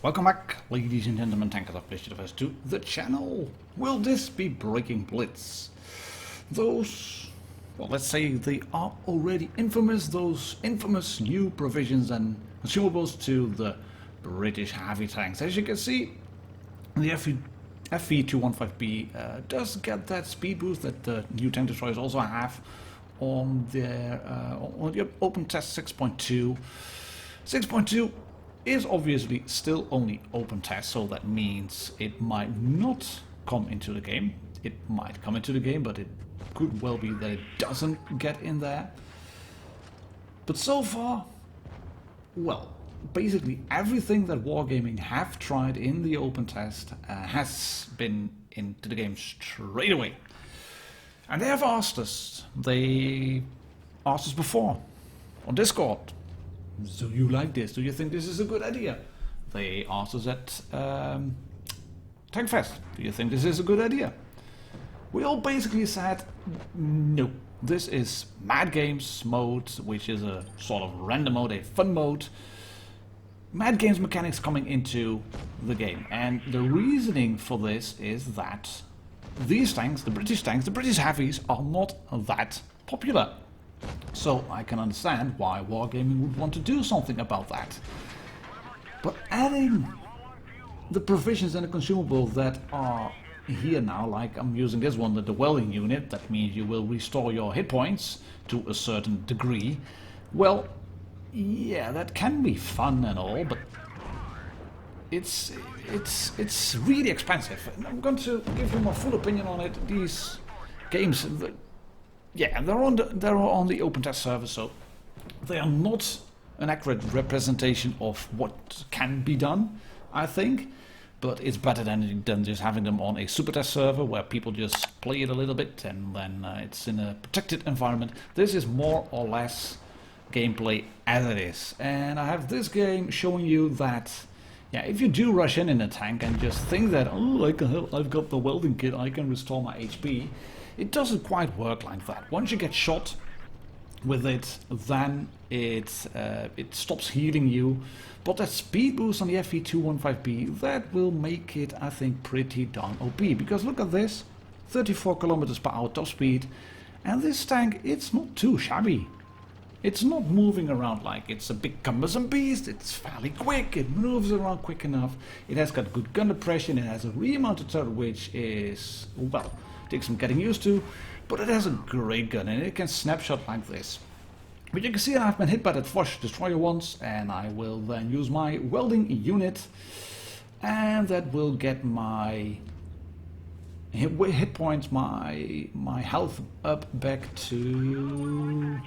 Welcome back, ladies and gentlemen, tankers of Blitz to the channel. Will this be breaking Blitz? Those, well, let's say they are already infamous, those infamous new provisions and consumables to the British heavy tanks. As you can see, the FV215B does get that speed boost that the new tank destroyers also have on their on the open test 6.2. 6.2 is obviously still only open test, so that means it might not come into the game. It might come into the game, but it could well be that it doesn't get in there. But so far, well, basically everything that Wargaming have tried in the open test has been into the game straight away. And they have asked us, before on Discord, do you like this? Do you think this is a good idea? They asked us at Tankfest, do you think this is a good idea? We all basically said, no, this is Mad Games mode, which is a sort of random mode, a fun mode. Mad Games mechanics coming into the game. And the reasoning for this is that these tanks, the British heavies, are not that popular. So I can understand why Wargaming would want to do something about that. But adding the provisions and the consumables that are here now, like I'm using this one, the welding unit, that means you will restore your hit points to a certain degree. Well, yeah, that can be fun and all, but it's really expensive. And I'm going to give you my full opinion on it. These games, yeah, they're on the open test server, so they are not an accurate representation of what can be done, I think. But it's better than just having them on a super test server where people just play it a little bit and then it's in a protected environment. This is more or less gameplay as it is. And I have this game showing you that, yeah, if you do rush in a tank and just think that, oh, I've got the welding kit, I can restore my HP, it doesn't quite work like that. Once you get shot with it, then it stops healing you. But that speed boost on the FV215B, that will make it, I think, pretty darn OP. Because look at this, 34 kilometers per hour top speed, and this tank, it's not too shabby. It's not moving around like it's a big cumbersome beast. It's fairly quick, it moves around quick enough, it has got good gun depression, it has a rear-mounted turret which is, well, takes some getting used to, but it has a great gun and it can snapshot like this. But you can see I've been hit by that Foch destroyer once, and I will then use my welding unit, and that will get my hit points, my health up back to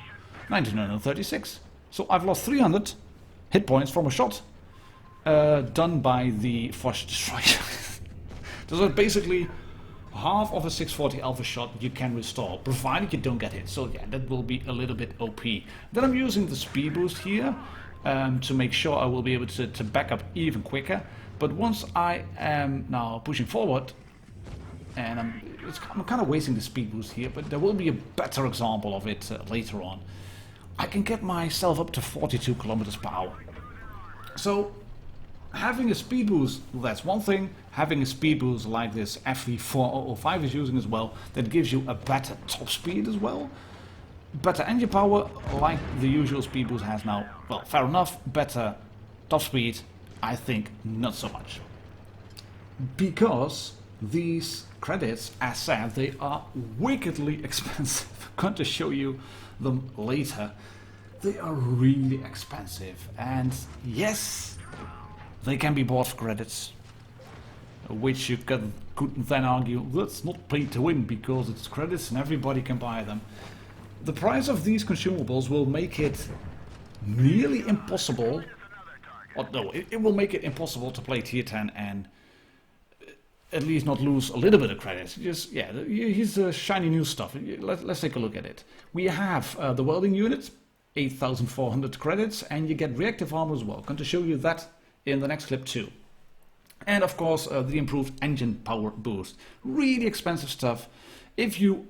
1936. So I've lost 300 hit points from a shot done by the Foch destroyer. So basically half of a 640 alpha shot you can restore, provided you don't get hit. So yeah, that will be a little bit OP. Then I'm using the speed boost here to make sure I will be able to back up even quicker. But once I am now pushing forward, and I'm kind of wasting the speed boost here, but there will be a better example of it later on. I can get myself up to 42 kilometers per hour. So having a speed boost, that's one thing. Having a speed boost like this FV4005 is using as well, that gives you a better top speed as well. Better engine power, like the usual speed boost has now. Well, fair enough. Better top speed, I think not so much. Because these credits, as said, they are wickedly expensive. I'm going to show you them later. They are really expensive, and yes, they can be bought for credits, which you could then argue that's not pay to win because it's credits and everybody can buy them. The price of these consumables will make it nearly impossible, or no, it will make it impossible to play tier 10 and at least not lose a little bit of credits. Just, yeah, here's shiny new stuff. Let's take a look at it. We have the welding unit, 8,400 credits, and you get reactive armor as well. I'm going to show you that in the next clip too. And of course the improved engine power boost. Really expensive stuff. If you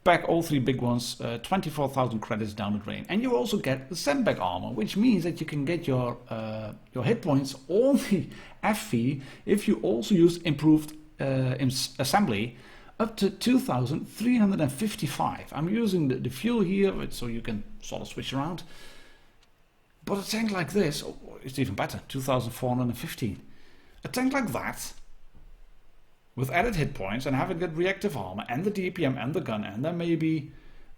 back all three big ones, 24,000 credits down the drain. And you also get the sandbag armor, which means that you can get your hit points on the FV if you also use improved assembly up to 2,355. I'm using the fuel here so you can sort of switch around. But a tank like this, oh, it's even better, 2,415. A tank like that, with added hit points and having good reactive armor and the DPM and the gun and then maybe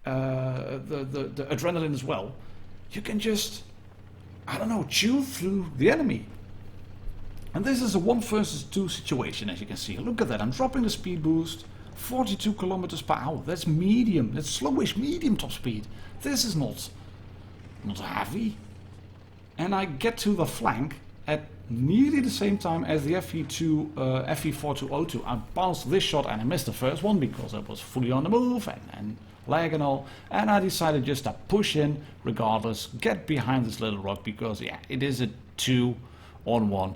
the adrenaline as well, you can just, I don't know, chew through the enemy. And this is a 1 versus 2 situation, as you can see. Look at that, I'm dropping the speed boost, 42 kilometers per hour. That's medium, that's slowish medium top speed. This is not heavy. And I get to the flank at nearly the same time as the FV4 to O2. I bounced this shot and I missed the first one because I was fully on the move and lag and all. And I decided just to push in regardless, get behind this little rock because yeah, it is a 2-on-1.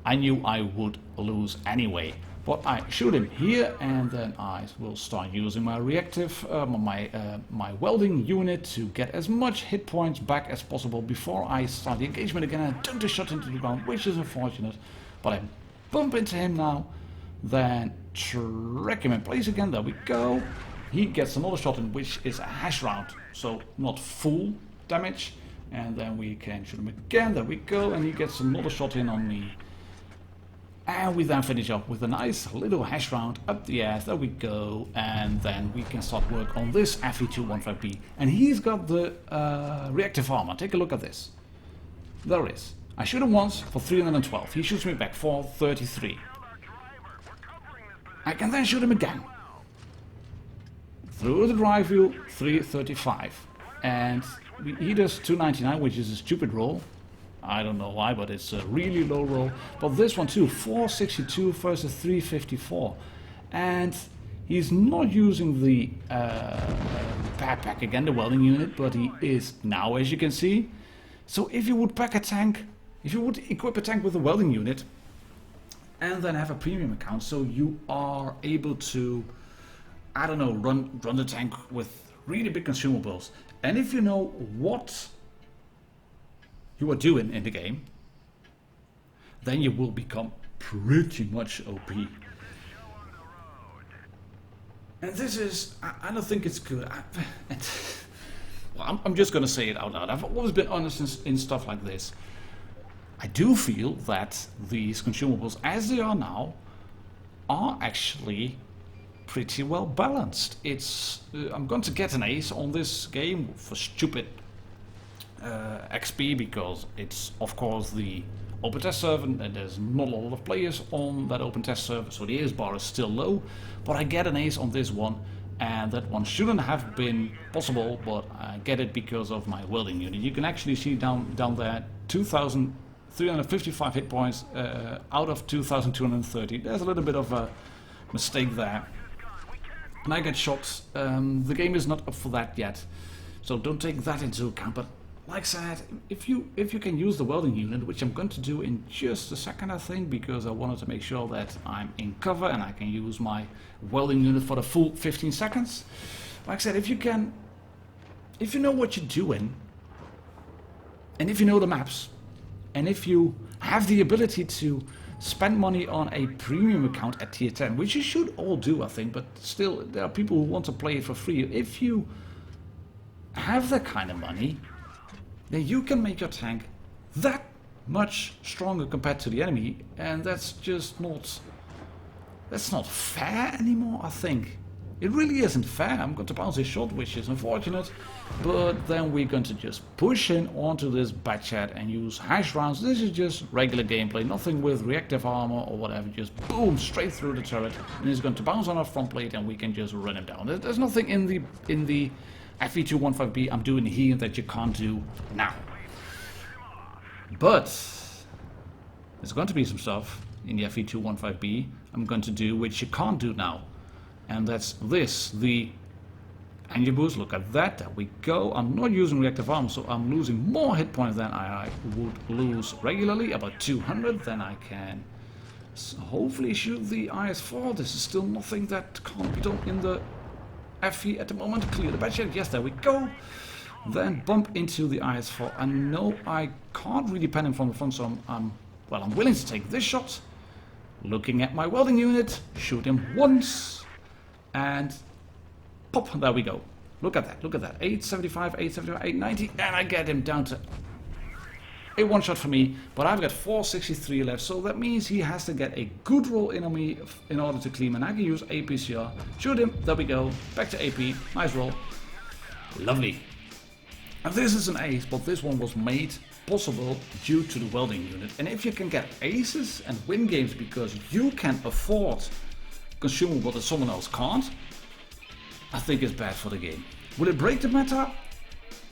I knew I would lose anyway. But I shoot him here and then I will start using my reactive, my welding unit to get as much hit points back as possible before I start the engagement again and turn the shot into the ground, which is unfortunate. But I bump into him now, then track him in place again, there we go. He gets another shot in, which is a hash round, so not full damage. And then we can shoot him again, there we go, and he gets another shot in on me. And we then finish up with a nice little hash round up the ass, there we go, and then we can start work on this FV215B. And he's got the reactive armor, take a look at this. There it is. I shoot him once for 312, he shoots me back for 33. I can then shoot him again. Through the drive wheel, 335. And he does 299, which is a stupid roll. I don't know why, but it's a really low roll. But this one too, 462 versus 354. And he's not using the backpack again, the welding unit, but he is now, as you can see. So if you would pack a tank, if you would equip a tank with a welding unit, and then have a premium account, so you are able to, I don't know, run the tank with really big consumables. And if you know what you are doing in the game, then you will become pretty much OP. And this is, I don't think it's good. Well, I'm just gonna say it out loud. I've always been honest in stuff like this. I do feel that these consumables, as they are now, are actually pretty well balanced. It's I'm going to get an ace on this game for stupid XP because it's of course the open test server and there's not a lot of players on that open test server, so the ace bar is still low. But I get an ace on this one, and that one shouldn't have been possible, but I get it because of my welding unit. You can actually see down there 2,355 hit points out of 2,230. There's a little bit of a mistake there. And I get shot. The game is not up for that yet, so don't take that into account. But like I said, if you can use the welding unit, which I'm going to do in just a second, I think, because I wanted to make sure that I'm in cover and I can use my welding unit for the full 15 seconds. Like I said, if you know what you're doing, and if you know the maps, and if you have the ability to spend money on a premium account at tier 10, which you should all do, I think, but still there are people who want to play it for free. If you have that kind of money, then you can make your tank that much stronger compared to the enemy, and that's just not fair anymore, I think. It really isn't fair. I'm going to bounce this shot, which is unfortunate, but then we're going to just push in onto this batchat and use hash rounds. This is just regular gameplay, nothing with reactive armor or whatever, just boom, straight through the turret, and he's going to bounce on our front plate and we can just run him down. There's nothing in the FV215B I'm doing here that you can't do now. But there's going to be some stuff in the FV215B I'm going to do which you can't do now. And that's this, the engine boost. Look at that, there we go. I'm not using reactive armor, so I'm losing more hit points than I would lose regularly, about 200. Then I can hopefully shoot the IS-4. This is still nothing that can't be done in the FV at the moment. Clear the bad shit. Yes, there we go. Then bump into the IS-4. I know I can't really pen him from the front, so I'm willing to take this shot. Looking at my welding unit, shoot him once, and pop, there we go. Look at that, 875, 875, 890, and I get him down to a one shot for me, but I've got 463 left, so that means he has to get a good roll in on me in order to clean, and I can use APCR, shoot him, there we go, back to AP, nice roll, lovely. And this is an ace, but this one was made possible due to the welding unit. And if you can get aces and win games because you can afford consumable that someone else can't, I think it's bad for the game. Will it break the meta?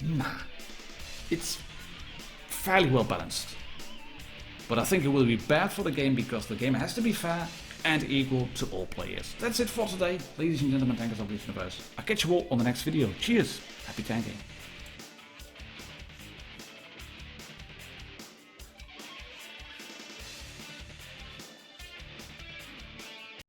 Nah. It's fairly well balanced. But I think it will be bad for the game because the game has to be fair and equal to all players. That's it for today, ladies and gentlemen, tankers of this universe. I'll catch you all on the next video. Cheers, happy tanking.